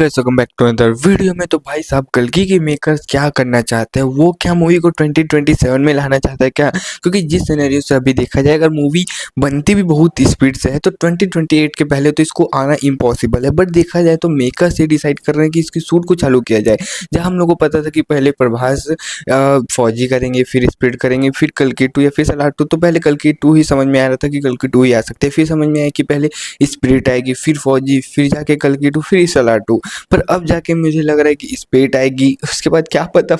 Welcome back to another video में। तो भाई साहब कल्कि के मेकर्स क्या करना चाहते हैं, वो क्या मूवी को 2027 में लाना चाहता है क्या? क्योंकि जिस सिनेरियो से अभी देखा जाए, अगर मूवी बनती भी बहुत स्पीड से है तो 2028 के पहले तो इसको आना इम्पॉसिबल है। बट देखा जाए तो मेकर्स ये डिसाइड कर रहे हैं कि इसकी शूट को चालू किया जाए। जहाँ हम लोग को पता था कि पहले प्रभास फौजी करेंगे, फिर स्पीड करेंगे, फिर कल्कि 2 या फिर सलार 2। तो पहले कल्कि 2 ही समझ में आ रहा था कि कल्कि 2 ही आ सकते हैं, फिर समझ में आया कि पहले स्पिरिट आएगी, फिर फौजी, फिर जाके कल्कि 2, फिर सलार 2। पर अब जाके मुझे लग रहा है कि स्पेट आएगी, उसके बाद क्या पता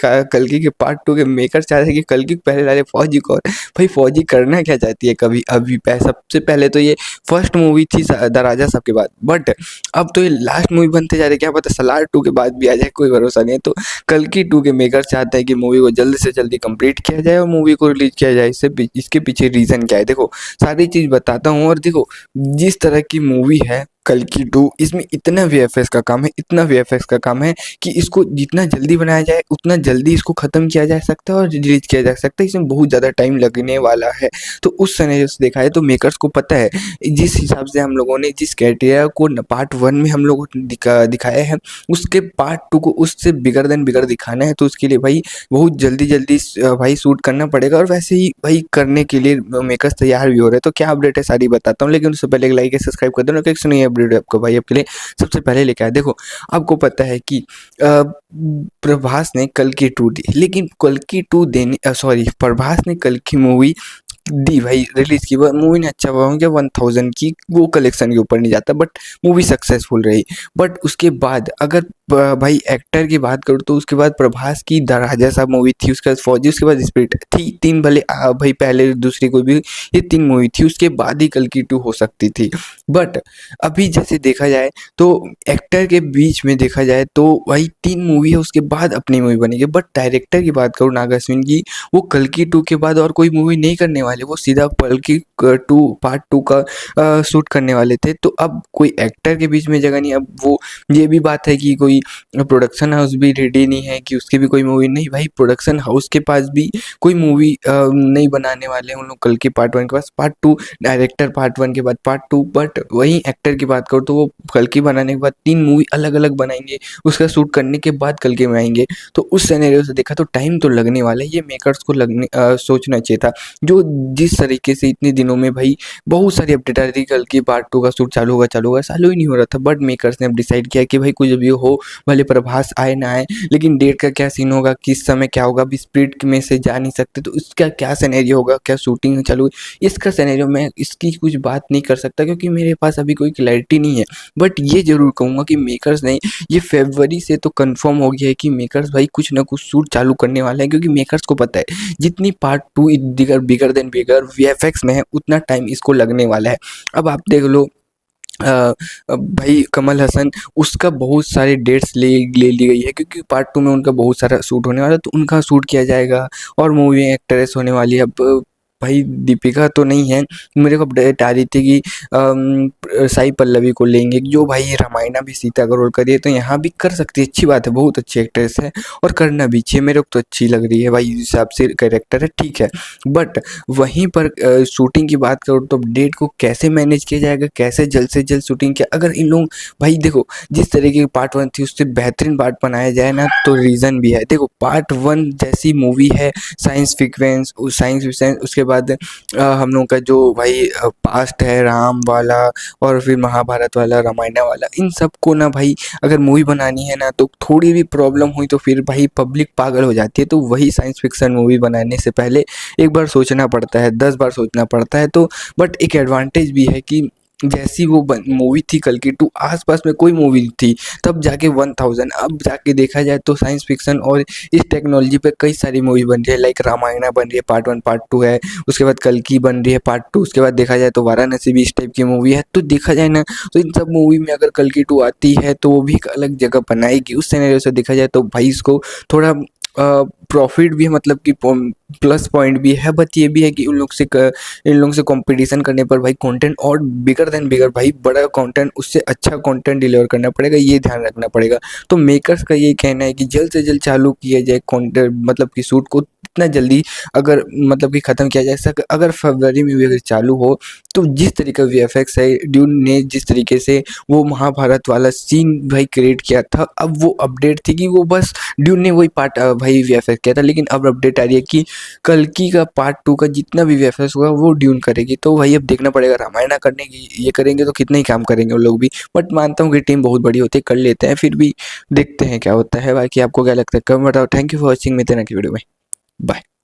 कल्कि के पार्ट 2 के मेकर चाहते हैं कि कल्कि पहले ला ले फौजी को। और भाई फौजी करना क्या चाहती है कभी अभी सबसे पहले तो ये फर्स्ट मूवी थी द राजा साहब के बाद, बट अब तो ये लास्ट मूवी बनते जा रहे, क्या पता सलार 2 के बाद भी आ जाए, कोई भरोसा नहीं है। तो कल्कि 2 के मेकर चाहते हैं कि मूवी को जल्द से जल्दी कंप्लीट किया जाए और मूवी को रिलीज किया जाए। इसके पीछे रीजन क्या है, देखो सारी चीज बताता हूँ। और देखो जिस तरह की मूवी है कल्कि 2, इसमें इतना वीएफएक्स का काम है, इतना वीएफएक्स का काम है कि इसको जितना जल्दी बनाया जाए उतना जल्दी इसको ख़त्म किया जा सकता है और रिलीज किया जा सकता है। इसमें बहुत ज़्यादा टाइम लगने वाला है। तो उस सिनेरियो से देखा है तो मेकर्स को पता है, जिस हिसाब से हम लोगों ने जिस क्राइटेरिया को पार्ट 1 में हम लोग दिखाया है, उसके पार्ट 2 को उससे बिगर देन बिगर दिखाना है। तो उसके लिए भाई बहुत जल्दी जल्दी भाई शूट करना पड़ेगा। और वैसे ही भाई करने के लिए मेकर्स तैयार भी हो रहे हैं। तो क्या अपडेट है सारी बताता हूँ, लेकिन उससे पहले एक लाइक है, सब्सक्राइब कर देना। कैसे नहीं अपडेट आपको भाई आपके लिए सबसे पहले लेके आया। देखो आपको पता है कि प्रभास ने कल्कि 2 दी, लेकिन कल्कि 2 देने सॉरी प्रभास ने कल्कि मूवी दी भाई, रिलीज की मूवी ने अच्छा हुआ 1000 की, वो कलेक्शन के ऊपर नहीं जाता, बट मूवी सक्सेसफुल रही। बट उसके बाद अगर भाई एक्टर की बात करूँ तो उसके बाद प्रभास की द राजा साहब मूवी थी, उसके बाद फौजी, उसके बाद स्पिरिट थी। 3 भले भाई पहले दूसरी कोई भी, ये 3 मूवी थी, उसके बाद ही कल्कि 2 हो सकती थी। बट अभी जैसे देखा जाए तो एक्टर के बीच में देखा जाए तो भाई 3 मूवी है, उसके बाद अपनी मूवी बनेगी। बट डायरेक्टर की बात करूँ नाग अश्विन की, वो कल्कि 2 के बाद और कोई मूवी नहीं करने वाले, वो सीधा कल्कि 2 पार्ट 2 का शूट करने वाले थे। तो अब कोई एक्टर के बीच में जगह नहीं। अब वो ये भी बात है कि कोई प्रोडक्शन हाउस भी रेडी नहीं है कि उसकी भी कोई मूवी नहीं। भाई प्रोडक्शन हाउस के पास भी कोई मूवी नहीं बनाने वाले हैं उन लोग कल्कि पार्ट 1 के पास पार्ट 2, डायरेक्टर पार्ट 1 के बाद पार्ट 2। बट वहीं एक्टर की बात करूँ तो वो कल्कि बनाने के बाद 3 मूवी अलग अलग बनाएंगे, उसका शूट करने के बाद कल्कि में आएंगे। तो उस सिनेरियो से देखा तो टाइम तो लगने वाला है, ये मेकर्स को सोचना चाहिए था। जो जिस तरीके से इतने दिनों में भाई बहुत सारी अपडेट आ रही थी, कल्कि पार्ट 2 का शूट चालू होगा चालू ही नहीं हो रहा था। बट मेकर्स ने अब डिसाइड किया कि भाई कुछ भी हो, भले प्रभास आए ना आए, लेकिन डेट का क्या सीन होगा, किस समय क्या होगा, अभी स्प्लिट में से जा नहीं सकते, तो इसका क्या सिनेरियो होगा, क्या शूटिंग चालू, इसका सिनेरियो मैं इसकी कुछ बात नहीं कर सकता क्योंकि मेरे पास अभी कोई क्लैरिटी नहीं है। बट ये जरूर कहूँगा कि मेकर्स ने ये फरवरी से तो कंफर्म हो गया है कि मेकर्स भाई कुछ ना कुछ शूट चालू करने वाले हैं, क्योंकि मेकर्स को पता है जितनी पार्ट 2 बिगर देन बिगर वीएफएक्स में है उतना टाइम इसको लगने वाला है। अब आप देख लो भाई कमल हसन, उसका बहुत सारे डेट्स ले ली गई है क्योंकि पार्ट 2 में उनका बहुत सारा शूट होने वाला है, तो उनका शूट किया जाएगा। और मूवी में एक्ट्रेस होने वाली है। अब भाई दीपिका तो नहीं है, मेरे को अपडेट आ रही थी कि साई पल्लवी को लेंगे, जो भाई रामायणा भी सीता का रोल करिए तो यहाँ भी कर सकती है, अच्छी बात है, बहुत अच्छी एक्ट्रेस है और करना भी चाहिए, मेरे को तो अच्छी लग रही है भाई, इस हिसाब से कैरेक्टर है, ठीक है। बट वहीं पर शूटिंग की बात करूँ तो डेट को कैसे मैनेज किया जाएगा, कैसे जल्द से जल्द शूटिंग किया, अगर इन लोग भाई देखो जिस तरीके की पार्ट 1 थी उससे बेहतरीन पार्ट बनाया जाए ना, तो रीज़न भी है। देखो पार्ट 1 जैसी मूवी है, साइंस फिक्वेंस, उसके बाद हम लोग का जो भाई पास्ट है राम वाला और फिर महाभारत वाला, रामायण वाला, इन सब को ना भाई अगर मूवी बनानी है ना तो थोड़ी भी प्रॉब्लम हुई तो फिर भाई पब्लिक पागल हो जाती है। तो वही साइंस फिक्शन मूवी बनाने से पहले एक बार सोचना पड़ता है, 10 बार सोचना पड़ता है। तो बट एक एडवांटेज भी है कि जैसी वो मूवी थी कल्कि 2, आसपास में कोई मूवी नहीं थी, तब जाके 1000, अब जाके देखा जाए तो साइंस फिक्शन और इस टेक्नोलॉजी पे कई सारी मूवी बन रही है, लाइक रामायणा बन रही है पार्ट 1 पार्ट 2 है, उसके बाद कल्कि बन रही है पार्ट 2, उसके बाद देखा जाए तो वाराणसी भी इस टाइप की मूवी है। तो देखा जाए ना तो इन सब मूवी में अगर कल्कि 2 आती है तो वो भी एक अलग जगह बनाएगी। उस सिनेरियो से देखा जाए तो भाई इसको थोड़ा प्रॉफिट भी है, मतलब कि प्लस पॉइंट भी है। बट ये भी है कि इन लोग से कंपटीशन करने पर भाई कंटेंट और बिगर देन बिगर, भाई बड़ा कंटेंट, उससे अच्छा कंटेंट डिलीवर करना पड़ेगा, ये ध्यान रखना पड़ेगा। तो मेकर्स का ये कहना है कि जल्द से जल्द चालू किया जाए कंटेंट, मतलब कि शूट को जितना जल्दी अगर मतलब कि ख़त्म किया जाए अगर फरवरी में भी अगर चालू हो तो जिस तरीके का वीएफएक्स है ड्यून ने जिस तरीके से वो महाभारत वाला सीन भाई क्रिएट किया था, अब वो अपडेट थी कि वो बस ड्यून ने वही पार्ट भाई वीएफएक्स किया था, लेकिन अब अपडेट आ रही है कि कल्कि का पार्ट 2 का जितना भी वीएफएक्स होगा वो ड्यून करेगी। तो भाई अब देखना पड़ेगा, रामायण करने की ये करेंगे तो कितना ही काम करेंगे वो लोग भी, बट मानता हूँ कि टीम बहुत बड़ी होती है, कर लेते हैं, फिर भी देखते हैं क्या होता है। बाकी आपको क्या लगता है कमेंट बताओ। थैंक यू फॉर वॉचिंग, मिलते हैं नेक्स्ट वीडियो में, बाय।